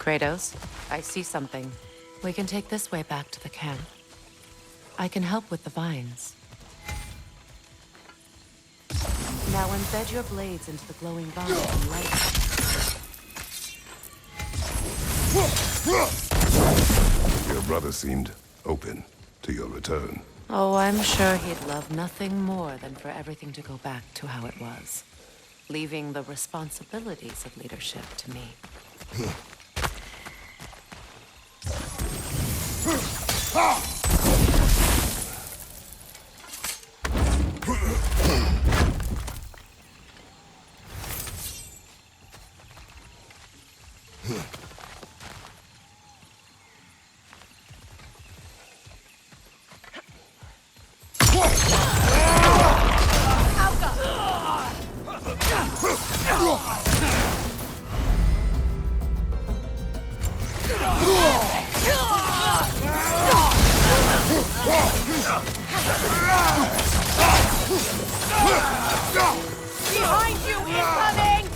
Kratos, I see something. We can take this way back to the camp. I can help with the vines. Now embed your blades into the glowing vines and light them. Your brother seemed open to your return. Oh, I'm sure he'd love nothing more than for everything to go back to how it was, leaving the responsibilities of leadership to me. Behind you, incoming!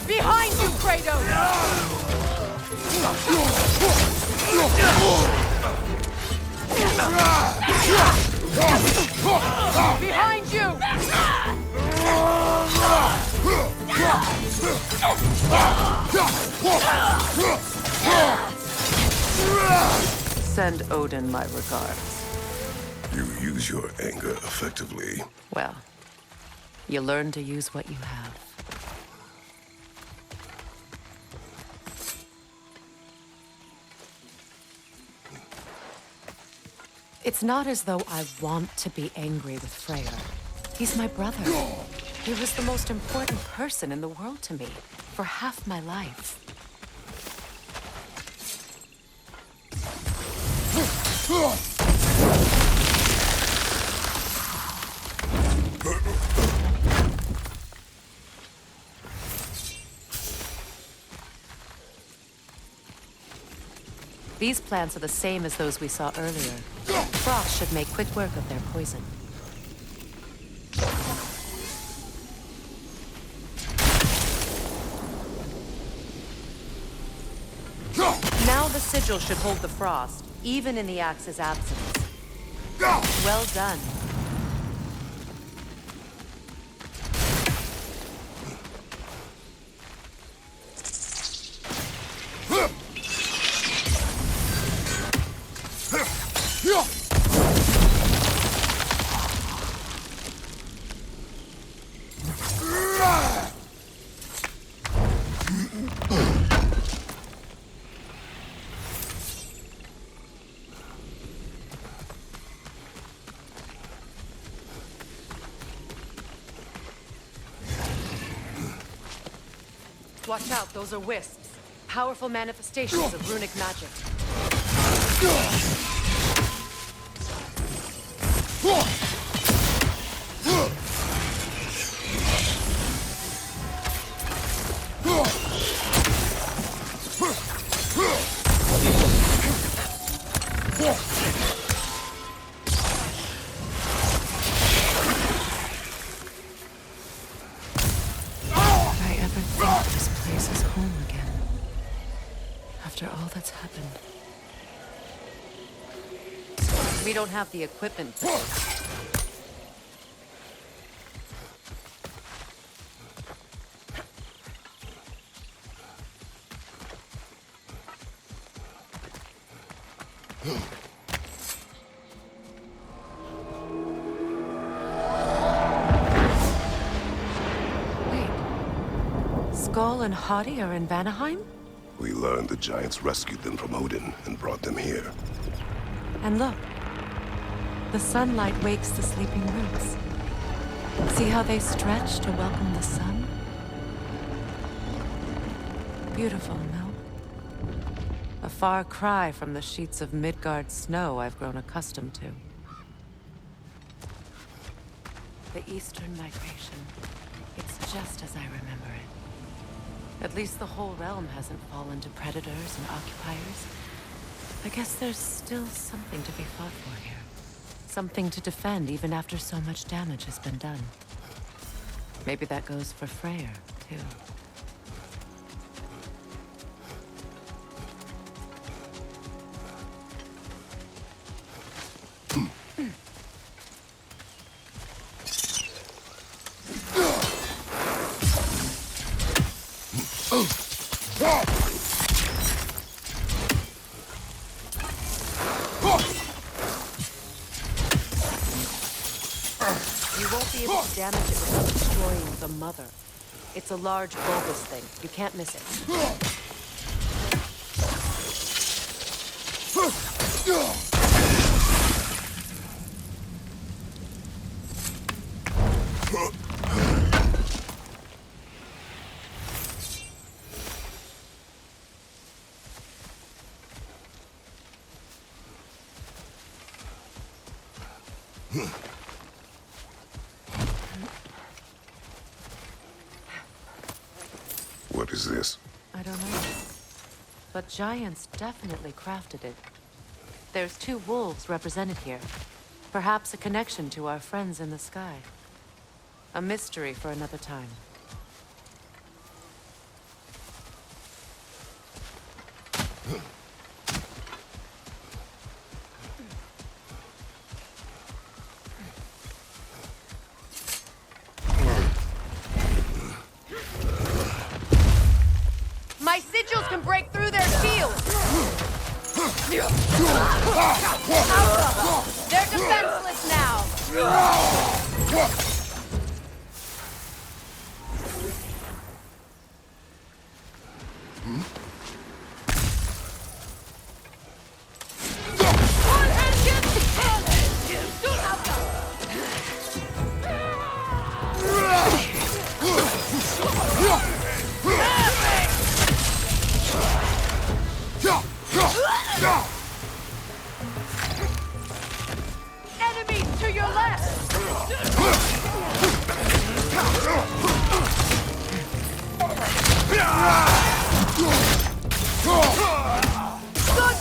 Behind you, Kratos! Behind you! Send Odin my regards. You use your anger effectively. Well, you learn to use what you have. It's not as though I want to be angry with Freyr. He's my brother. He was the most important person in the world to me for half my life. These plants are the same as those we saw earlier. Frost should make quick work of their poison. Now the sigil should hold the frost, even in the axe's absence. Well done. Watch out, those are wisps. Powerful manifestations of runic magic. After all that's happened. We don't have the equipment for this. Wait. Skull and Hati are in Vanaheim? We learned the giants rescued them from Odin and brought them here. And look. The sunlight wakes the sleeping roots. See how they stretch to welcome the sun? Beautiful, no? A far cry from the sheets of Midgard snow I've grown accustomed to. The Eastern migration. It's just as I remember it. At least the whole realm hasn't fallen to predators and occupiers. I guess there's still something to be fought for here. Something to defend even after so much damage has been done. Maybe that goes for Freyr, too. You won't be able to damage it without destroying the mother. It's a large bulbous thing. You can't miss it. What is this? I don't know. But giants definitely crafted it. There's 2 wolves represented here. Perhaps a connection to our friends in the sky. A mystery for another time. My sigils can break through their shields! They're defenseless now! Enemies to your left! Good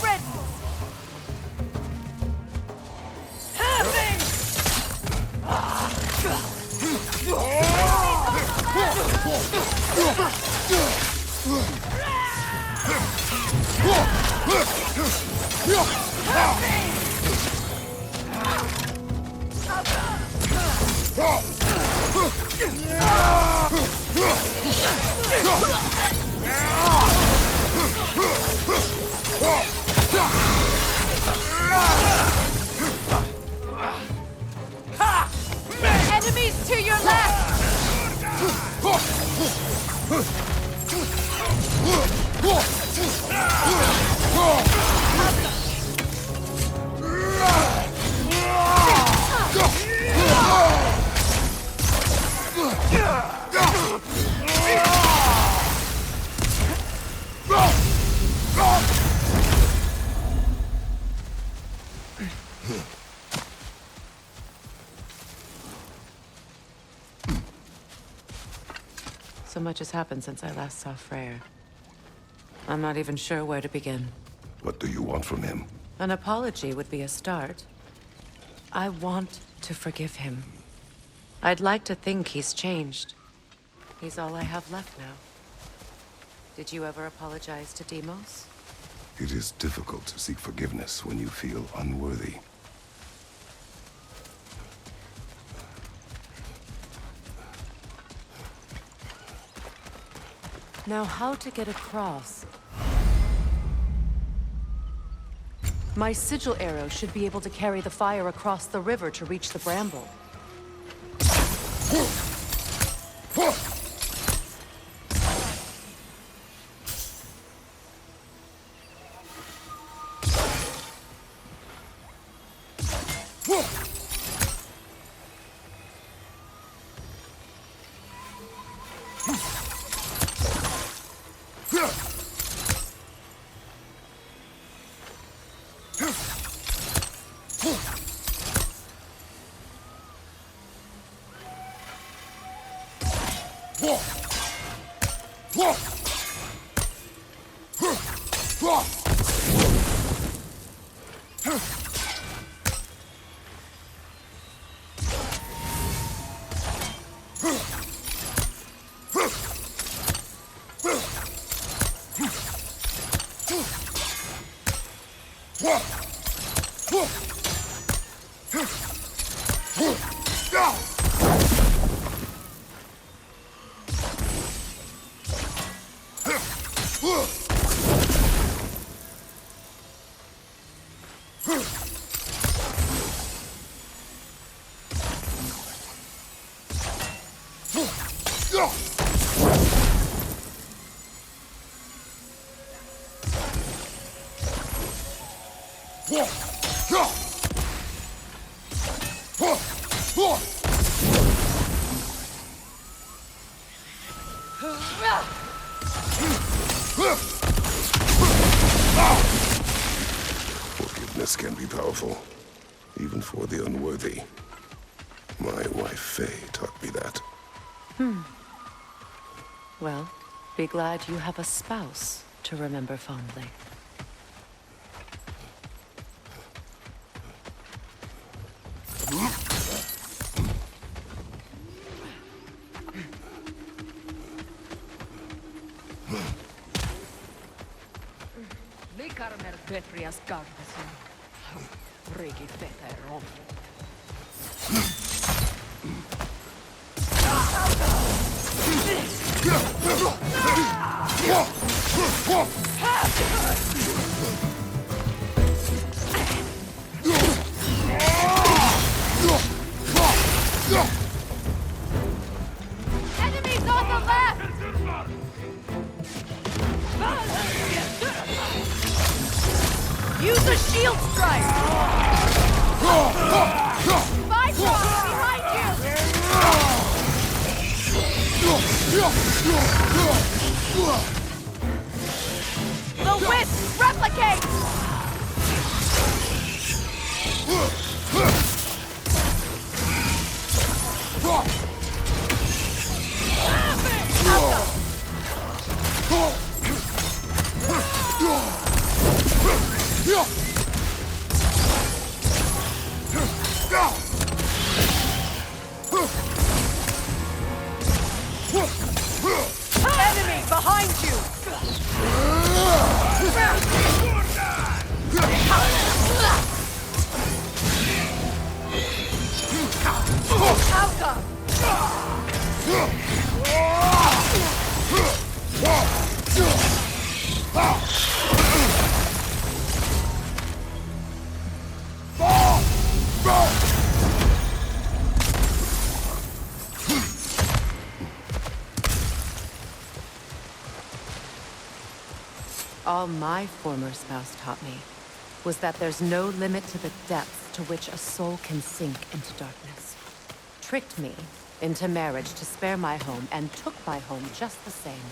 riddance! Enemies to your left! So much has happened since I last saw Freyr. I'm not even sure where to begin. What do you want from him? An apology would be a start. I want to forgive him. I'd like to think he's changed. He's all I have left now. Did you ever apologize to Deimos? It is difficult to seek forgiveness when you feel unworthy. Now, how to get across? My sigil arrow should be able to carry the fire across the river to reach the bramble. Forgiveness can be powerful, even for the unworthy. My wife Faye taught me that. Well, be glad you have a spouse to remember fondly. Likarmer Petrias Gardasen. Rigi Veteron. Enemies on the left! Use a shield strike! Bifrost behind you! The Wisp replicates! Enemy behind you! All my former spouse taught me was that there's no limit to the depth to which a soul can sink into darkness. Tricked me into marriage to spare my home and took my home just the same.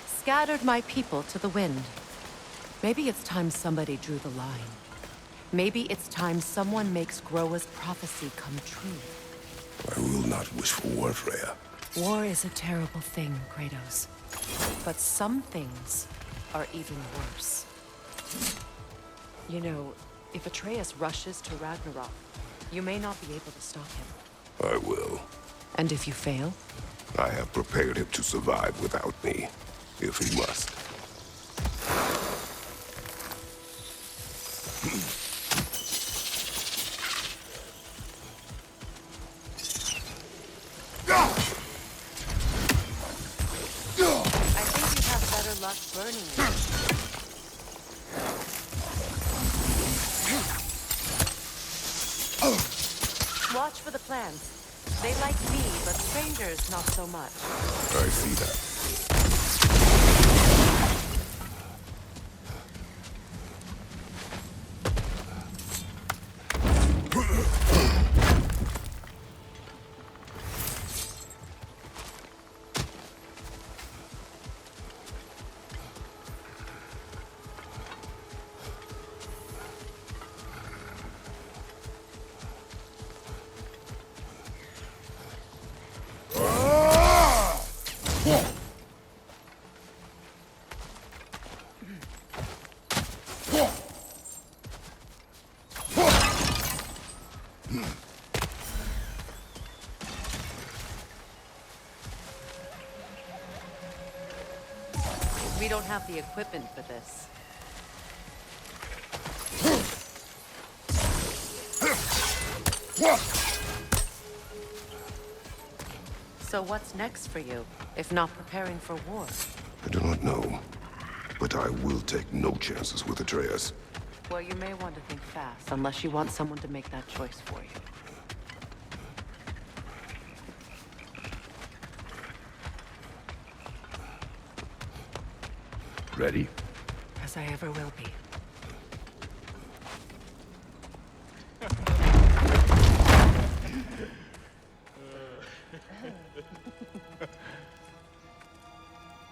Scattered my people to the wind. Maybe it's time somebody drew the line. Maybe it's time someone makes Groa's prophecy come true. I will not wish for war, Freya. War is a terrible thing, Kratos. But some things are even worse. You know, if Atreus rushes to Ragnarok, you may not be able to stop him. I will. And if you fail? I have prepared him to survive without me, if he must. I think you'd have better luck burning me. Watch for the plants. They like me, but strangers not so much. I see that. We don't have the equipment for this. So what's next for you, if not preparing for war? I do not know, but I will take no chances with Atreus. Well, you may want to think fast, unless you want someone to make that choice for you. Ready? As I ever will be.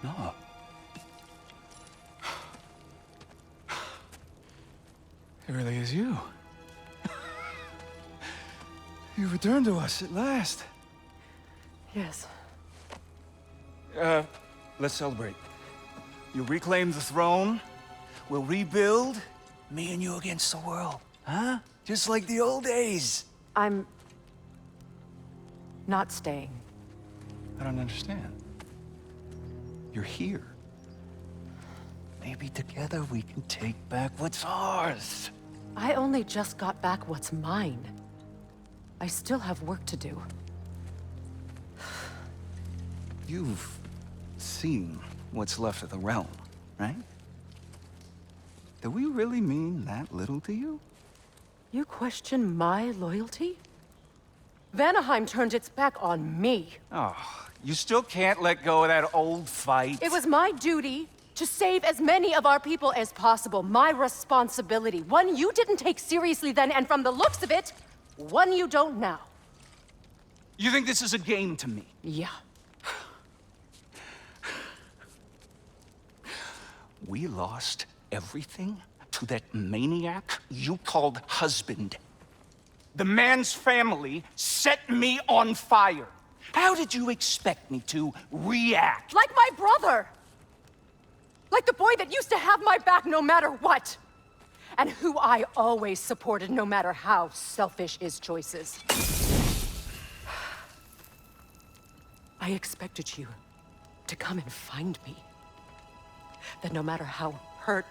No. It really is you. You returned to us at last. Yes. Let's celebrate. You reclaim the throne. We'll rebuild. Me and you against the world. Huh? Just like the old days. I'm... not staying. I don't understand. You're here. Maybe together we can take back what's ours. I only just got back what's mine. I still have work to do. You've seen what's left of the realm, right? Do we really mean that little to you? You question my loyalty? Vanaheim turned its back on me. Oh, you still can't let go of that old fight. It was my duty to save as many of our people as possible. My responsibility. One you didn't take seriously then, and from the looks of it, one you don't now. You think this is a game to me? Yeah. We lost everything to that maniac you called husband. The man's family set me on fire. How did you expect me to react? Like my brother! Like the boy that used to have my back no matter what! And who I always supported no matter how selfish his choices. I expected you to come and find me. That no matter how hurt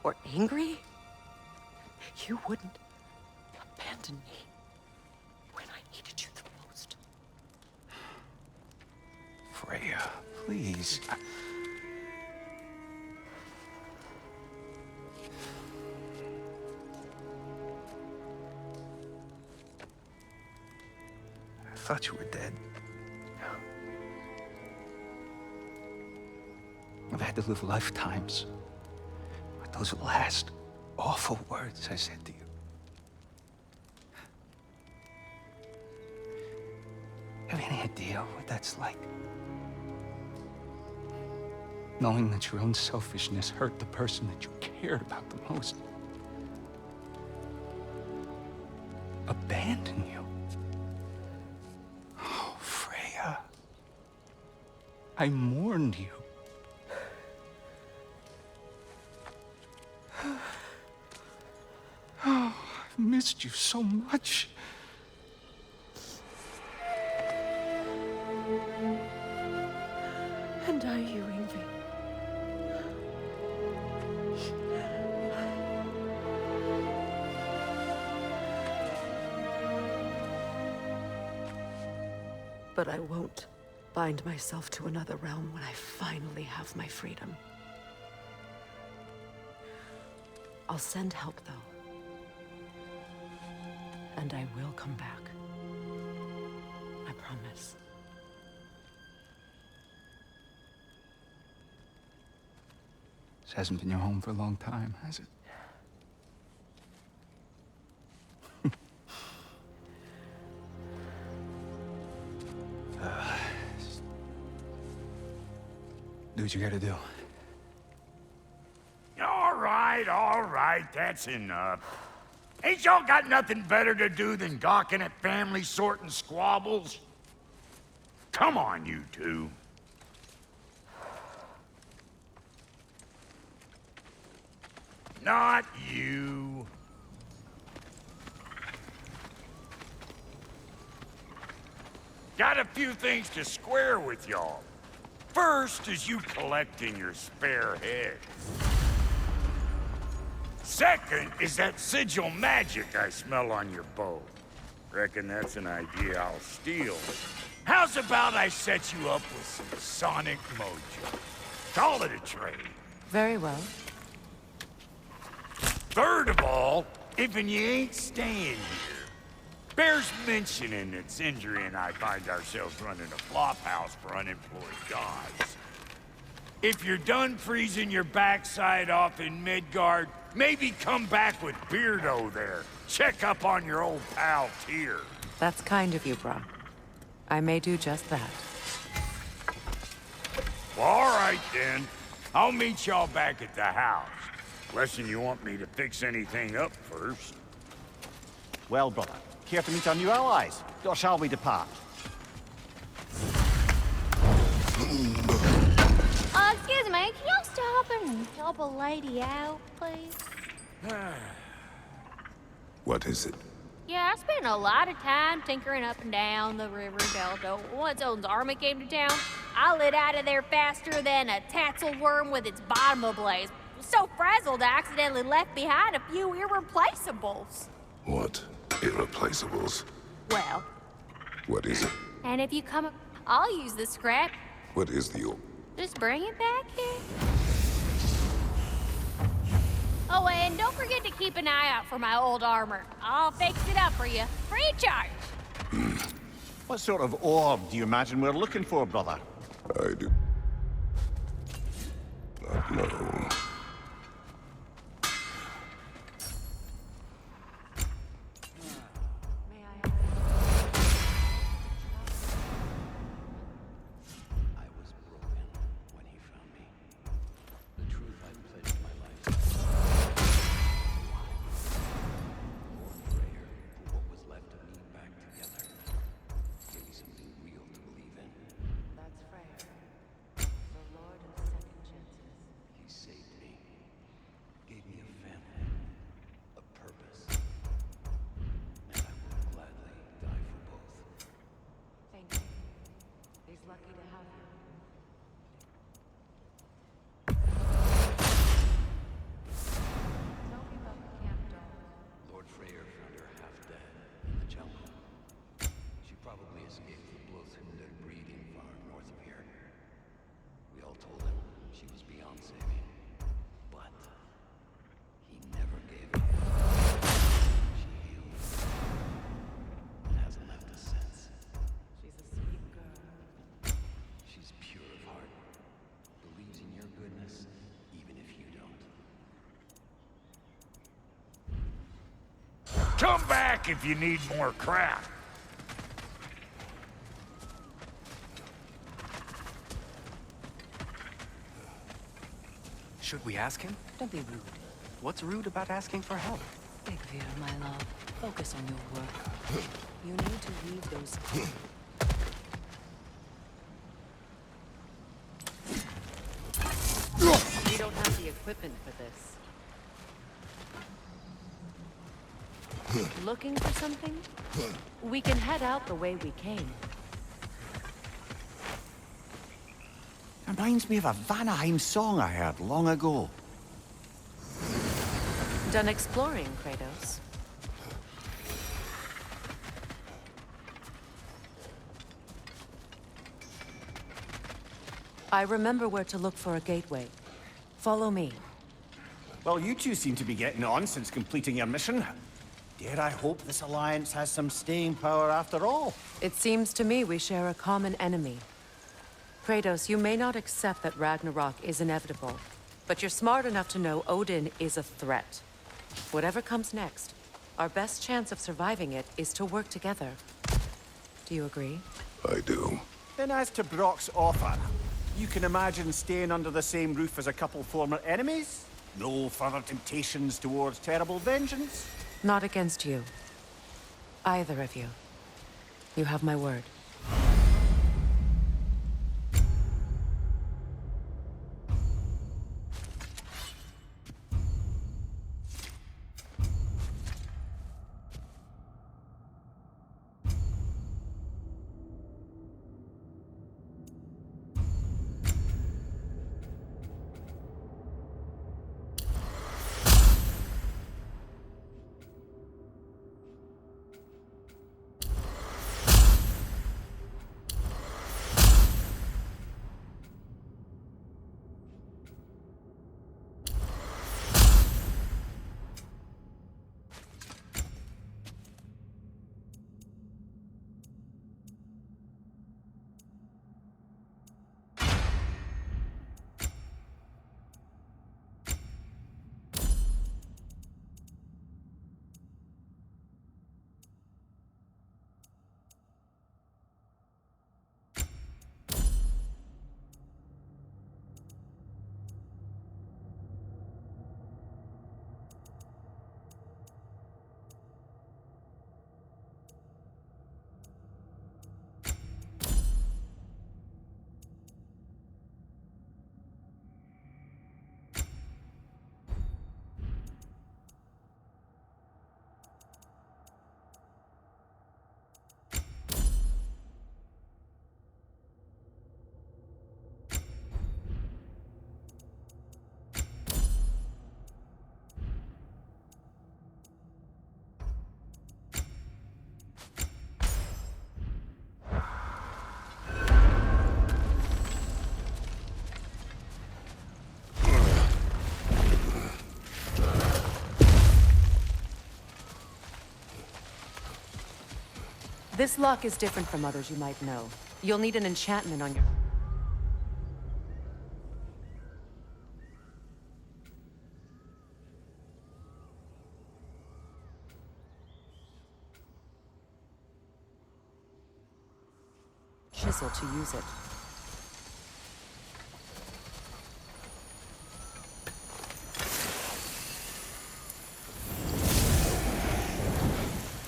or angry, you wouldn't abandon me when I needed you the most. Freya, please. I thought you were dead. I've had to live lifetimes with those last awful words I said to you. Have any idea what that's like? Knowing that your own selfishness hurt the person that you cared about the most. Abandon you. Oh, Freya. I mourned you. Oh, I've missed you so much. And I you, Ingvi. But I won't bind myself to another realm when I finally have my freedom. I'll send help, though. And I will come back. I promise. This hasn't been your home for a long time, has it? Do what you gotta do. All right, that's enough. Ain't y'all got nothing better to do than gawking at family sorting squabbles? Come on, you two. Not you. Got a few things to square with y'all. First is you collecting your spare heads. Second is that sigil magic I smell on your bow. Reckon that's an idea I'll steal. How's about I set you up with some sonic mojo? Call it a trade. Very well. Third of all, if you ain't staying here, bears mentioning that Sindri and I find ourselves running a flop house for unemployed gods. If you're done freezing your backside off in Midgard, maybe come back with Beardo there. Check up on your old pal Tyr. That's kind of you, Brock. I may do just that. Well, all right then. I'll meet y'all back at the house. Unless you want me to fix anything up first. Well, brother, care to meet our new allies? Or shall we depart? Excuse me, can y'all stop and help a lady out, please? What is it? Yeah, I spent a lot of time tinkering up and down the river delta. Once Odin's army came to town, I lit out of there faster than a tassel worm with its bottom ablaze. So frazzled, I accidentally left behind a few irreplaceables. What? Irreplaceables? Well, What is it? and if you come, I'll use the scrap. What is the... Just bring it back here. Oh, and don't forget to keep an eye out for my old armor. I'll fix it up for you, free of charge. What sort of orb do you imagine we're looking for, brother? I do not know. I was broken when he found me. The truth I pledged my life to. More prayer for what was left of me back together. Gave me something real to believe in. That's Freyr, the Lord of Second Chances. He saved me. Gave me a family. A purpose. And I would gladly die for both. Thank you. He's lucky to have you. Tell me about the camp dog. Lord Freyr found her half dead in the jungle. She probably escaped the Blothunde breeding farm north of here. We all told him she was beyond saving. But he never gave up. She healed. And hasn't left a since. She's a sweet girl. She's pure of heart. Believes in your goodness, even if you don't. Come back if you need more crap. Should we ask him? Don't be rude. What's rude about asking for help? Big Veer, my love. Focus on your work. You need to read those... We don't have the equipment for this. Looking for something? We can head out the way we came. Reminds me of a Vanaheim song I heard long ago. Done exploring, Kratos. I remember where to look for a gateway. Follow me. Well, you two seem to be getting on since completing your mission. Dare I hope this alliance has some staying power after all? It seems to me we share a common enemy. Kratos, you may not accept that Ragnarok is inevitable, but you're smart enough to know Odin is a threat. Whatever comes next, our best chance of surviving it is to work together. Do you agree? I do. Then as to Brock's offer, you can imagine staying under the same roof as a couple former enemies? No further temptations towards terrible vengeance? Not against you. Either of you. You have my word. This lock is different from others you might know. You'll need an enchantment on your... chisel to use it.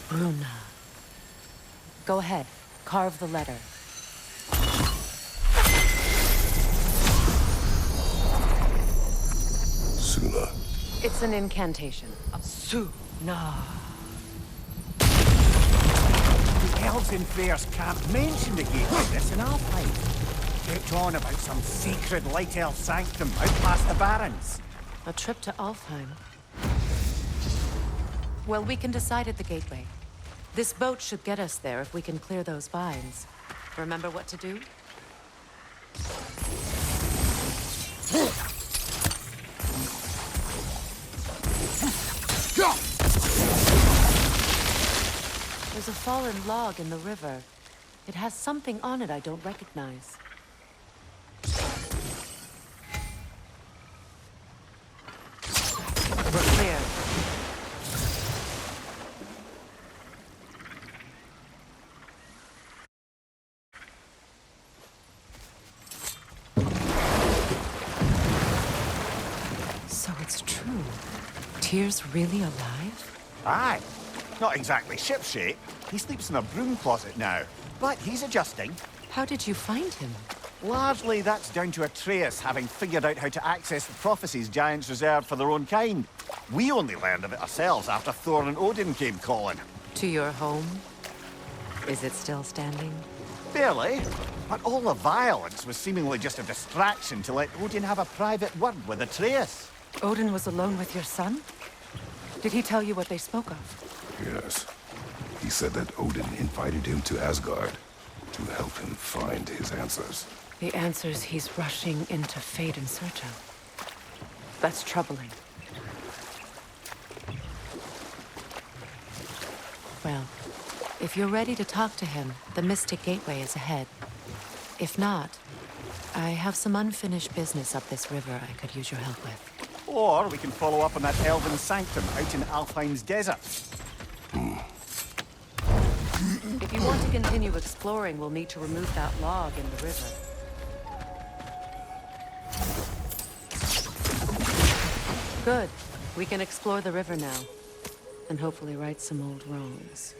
Bruna. Go ahead. Carve the letter. Suna. It's an incantation. Suna. The elves in Freyr's camp mentioned a gate like this in Alfheim. Kept on about some sacred light elf sanctum out past the barrens. A trip to Alfheim. Well, we can decide at the gateway. This boat should get us there if we can clear those vines. Remember what to do? There's a fallen log in the river. It has something on it I don't recognize. We're clear. So it's true. Tyr's really alive? Aye. Not exactly shipshape. He sleeps in a broom closet now. But he's adjusting. How did you find him? Largely, that's down to Atreus having figured out how to access the prophecies giants reserved for their own kind. We only learned of it ourselves after Thor and Odin came calling. To your home? Is it still standing? Barely. But all the violence was seemingly just a distraction to let Odin have a private word with Atreus. Odin was alone with your son? Did he tell you what they spoke of? Yes. He said that Odin invited him to Asgard to help him find his answers. The answers he's rushing into fate in search of. That's troubling. Well, if you're ready to talk to him, the Mystic Gateway is ahead. If not, I have some unfinished business up this river I could use your help with. Or we can follow up on that elven sanctum out in Alfheim's desert. If you want to continue exploring, we'll need to remove that log in the river. Good. We can explore the river now. And hopefully right some old wrongs.